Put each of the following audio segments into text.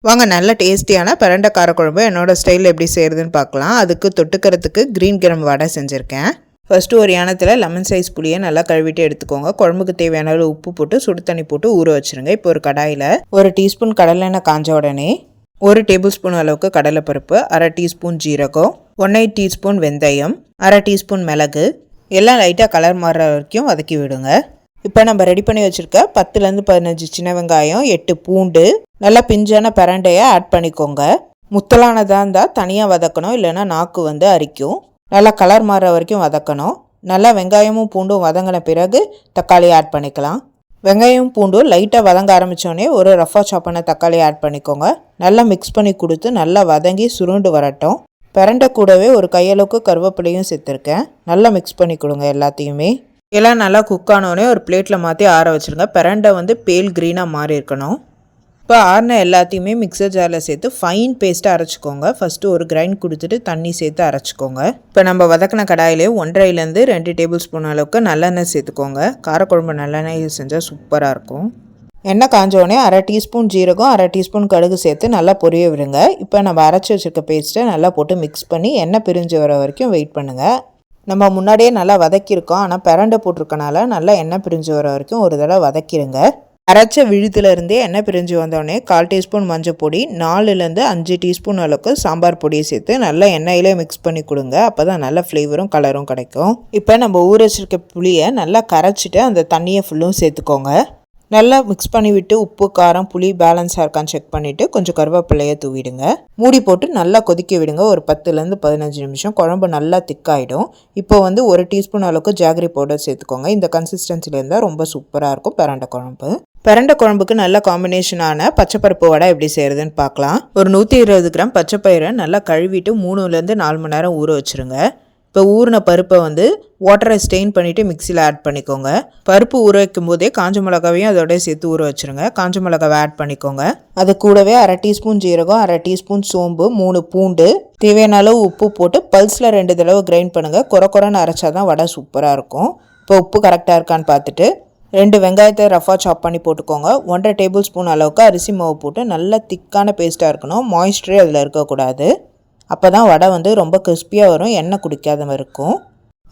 வாங்க நல்ல டேஸ்டியான பிரண்டை காரக்குழம்பு என்னோடய ஸ்டைலில் எப்படி செய்கிறதுன்னு பார்க்கலாம். அதுக்கு தொட்டுக்கிறதுக்கு க்ரீன் கிரம் வடை செஞ்சுருக்கேன். ஃபஸ்ட்டு ஒரு யானத்தில் லெமன் சைஸ் புளியை நல்லா கழுவிட்டு எடுத்துக்கோங்க. குழம்புக்கு தேவையான அளவு உப்பு போட்டு சுடு தண்ணி போட்டு ஊற வச்சுருங்க. இப்போ ஒரு கடாயில் 1 டீஸ்பூன் கடலெண்ணெய் காஞ்ச உடனே 1 டேபிள் ஸ்பூன் அளவுக்கு கடலைப்பருப்பு, 1/2 டீஸ்பூன் ஜீரகம், 1/8 டீஸ்பூன் வெந்தயம், 1/2 டீஸ்பூன் மிளகு எல்லாம் லைட்டாக கலர் மாறுற வரைக்கும் வதக்கி விடுங்க. இப்போ நம்ம ரெடி பண்ணி வச்சுருக்க 10லேருந்து 15 சின்ன வெங்காயம், 8 பூண்டு, நல்லா பிஞ்சான பிரண்டையை ஆட் பண்ணிக்கோங்க. முத்தலானதாக இருந்தால் தனியாக வதக்கணும், இல்லைன்னா நாக்கு அரிக்கும். நல்லா கலர் மாறுற வரைக்கும் வதக்கணும். நல்லா வெங்காயமும் பூண்டும் வதங்கின பிறகு தக்காளி ஆட் பண்ணிக்கலாம். வெங்காயம் பூண்டும் லைட்டாக வதங்க ஆரம்பித்தோடனே ஒரு ரஃபாக சாப் பண்ண தக்காளி ஆட் பண்ணிக்கோங்க. நல்லா மிக்ஸ் பண்ணி கொடுத்து நல்லா வதங்கி சுருண்டு வரட்டும். பிரண்டை கூடவே ஒரு கையளவுக்கு கருவேப்பிலையும் சேர்த்துருக்கேன். நல்லா மிக்ஸ் பண்ணி கொடுங்க எல்லாத்தையுமே. எல்லாம் நல்லா குக் ஆனோடனே ஒரு பிளேட்டில் மாற்றி ஆற வச்சுருங்க. பிரண்டை பேல் க்ரீனாக மாறி இருக்கணும். இப்போ ஆறின எல்லாத்தையுமே மிக்சர் ஜாரில் சேர்த்து ஃபைன் பேஸ்ட்டாக அரைச்சிக்கோங்க. ஃபஸ்ட்டு ஒரு கிரைண்ட் கொடுத்துட்டு தண்ணி சேர்த்து அரைச்சிக்கோங்க. இப்போ நம்ம வதக்கின கடாயிலே 1.5லேருந்து 2 டேபிள் ஸ்பூன் அளவுக்கு நல்லெண்ணெய் சேர்த்துக்கோங்க. காரக்குழம்பு நல்லெண்ணெய் செஞ்சால் சூப்பராக இருக்கும். எண்ணெய் காஞ்சோடனே 1/2 டீஸ்பூன் ஜீரகம், 1/2 டீஸ்பூன் கடுகு சேர்த்து நல்லா பொரிய விடுங்க. இப்போ நம்ம அரைச்சி வச்சுருக்க பேஸ்ட்டை நல்லா போட்டு மிக்ஸ் பண்ணி எண்ணெய் பிரிஞ்சு வர வரைக்கும் வெயிட் பண்ணுங்கள். நம்ம முன்னாடியே நல்லா வதக்கியிருக்கோம், ஆனால் பிரண்டை போட்டிருக்கனால நல்லா எண்ணெய் பிரிஞ்சு வர வரைக்கும் ஒரு தடவை வதக்கிடுங்க. அரைச்ச விழுதுலேருந்தே எண்ணெய் பிரிஞ்சு வந்தோடனே 1/4 டீஸ்பூன் மஞ்சள் பொடி, 4லேருந்து 5 டீஸ்பூன் அளவுக்கு சாம்பார் பொடியை சேர்த்து நல்லா எண்ணெயிலே மிக்ஸ் பண்ணி கொடுங்க. அப்போ தான் நல்ல ஃப்ளேவரும் கலரும் கிடைக்கும். இப்போ நம்ம ஊற வச்சுருக்க புளியை நல்லா கரைச்சிட்டு அந்த தண்ணியை ஃபுல்லும் சேர்த்துக்கோங்க. நல்லா மிக்ஸ் பண்ணி விட்டு உப்பு, காரம், புளி பேலன்ஸாக இருக்கான்னு செக் பண்ணிவிட்டு கொஞ்சம் கருவேப்பிலையை தூவிடுங்க. மூடி போட்டு நல்லா கொதிக்க விடுங்க. ஒரு 10லேருந்து 15 நிமிஷம். குழம்பு நல்லா திக்காயிடும். இப்போ 1 டீஸ்பூன் அளவுக்கு ஜாகரி பவுடர் சேர்த்துக்கோங்க. இந்த கன்சிஸ்டன்சியில் இருந்தால் ரொம்ப சூப்பராக இருக்கும் பிரண்டை குழம்பு. பிரண்டை குழம்புக்கு நல்ல காம்பினேஷனான பச்சைப்பருப்பு வடை எப்படி செய்கிறதுன்னு பார்க்கலாம். ஒரு 120 கிராம் பச்சைப்பயிரை நல்லா கழுவிட்டு 3லேருந்து 4 மணி நேரம் ஊற வச்சுருங்க. இப்போ ஊறின பருப்பை வாட்டரை ஸ்டெயின் பண்ணிவிட்டு மிக்சியில் ஆட் பண்ணிக்கோங்க. பருப்பு ஊற வைக்கும் போதே காஞ்ச மிளகாவையும் அதோடய சேர்த்து ஊற வச்சுருங்க. காஞ்ச மிளகாவை ஆட் பண்ணிக்கோங்க. அது கூடவே 1/2 டீஸ்பூன் ஜீரகம், 1/2 டீஸ்பூன் சோம்பு, 3 பூண்டு, தேவையான அளவு உப்பு போட்டு பல்ஸில் 2 தடவை கிரைண்ட் பண்ணுங்கள். குறைன்னு அரைச்சாதான் வடை சூப்பராக இருக்கும். இப்போ உப்பு கரெக்டாக இருக்கான்னு பார்த்துட்டு 2 வெங்காயத்தை ரஃபாக சாப் பண்ணி போட்டுக்கோங்க. 1/2 டேபிள் ஸ்பூன் அளவுக்கு அரிசி மாவு போட்டு நல்லா திக்கான பேஸ்ட்டாக இருக்கணும். மாய்ஸ்சரே அதில் இருக்கக்கூடாது. அப்போ தான் வடை ரொம்ப கிறிஸ்பியாக வரும், எண்ணெய் குடிக்காத இருக்கும்.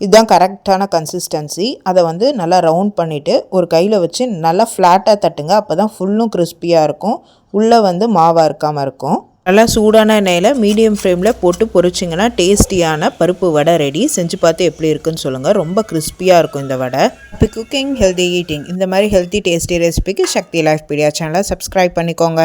இதுதான் கரெக்டான கன்சிஸ்டன்சி. அதை நல்லா ரவுண்ட் பண்ணிவிட்டு ஒரு கையில் வச்சு நல்லா ஃப்ளாட்டாக தட்டுங்க. அப்போ தான் ஃபுல்லும் கிறிஸ்பியாக இருக்கும். உள்ளே மாவாக இருக்காமல் இருக்கும். நல்லா சூடான எண்ணெயில் மீடியம் ஃப்ளேமில் போட்டு பொரிச்சிங்கன்னா டேஸ்டியான பருப்பு வடை ரெடி. செஞ்சு பார்த்து எப்படி இருக்குன்னு சொல்லுங்கள். ரொம்ப கிறிஸ்பியாக இருக்கும் இந்த வடை. இப்போ குக்கிங் ஹெல்தி ஈட்டிங் இந்த மாதிரி ஹெல்த்தி டேஸ்டி ரெசிபிக்கு சக்தி லைஃப் பீடியா சேனலை சப்ஸ்கிரைப் பண்ணிக்கோங்க.